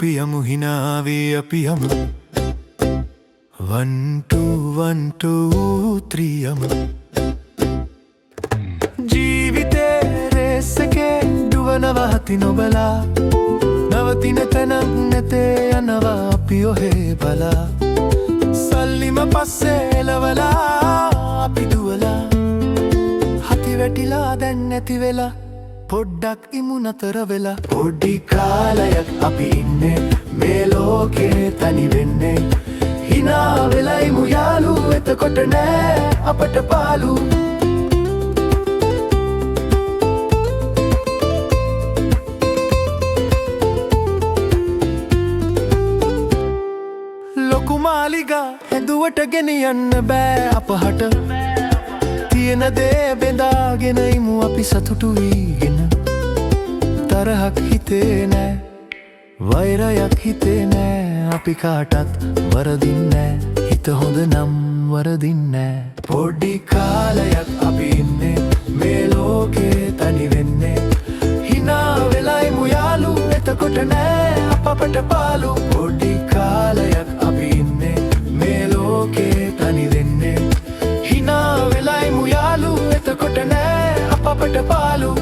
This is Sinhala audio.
අපි යමු හිනාවේ අපි යමු 1 2 1 2 3 යමු ජීවිතේ රේස් එකේ දුවනවා හති නොබලා නවතින තැනක් නැතේ යනවා අපි ඔහේ බලා සල්ලිම පස්සේ එලවලා අපි දුවලා හති වැටිලා දැන් නැති වෙලා පොඩ්ඩක් ඉමු නතර වෙලා පොඩි කාලයක් අපි ඉන්නේ මේ ලෝකේ තනි වෙන්නේ හිනා වෙලා ඉමු යාළු එතකොට නෑ අපට පාළු ලොකු මාලිගා හැදුවට ගෙනියන්න බෑ අපහට තියෙන දේ බෙදාගෙන ඉමු අපි සතුටු වීගෙන තරහක් හිතේ නෑ වෛරයක් හිතේ නෑ අපි කාටත් වරදින්නෑ හිත හොඳ නම් වරදින්නෑ පොඩි කාලයක් අපි ඉන්නේ මේ ලෝකේ තනි වෙන්නේ හිනා වෙලා ඉමු යාළු එතකොට නෑ අපට පාළු පොඩි කාලයක් අපි ඉන්නේ මේ ලෝකේ තනි වෙන්නේ හිනා වෙලා ඉමු යාළු එතකොට නෑ අපට පාළු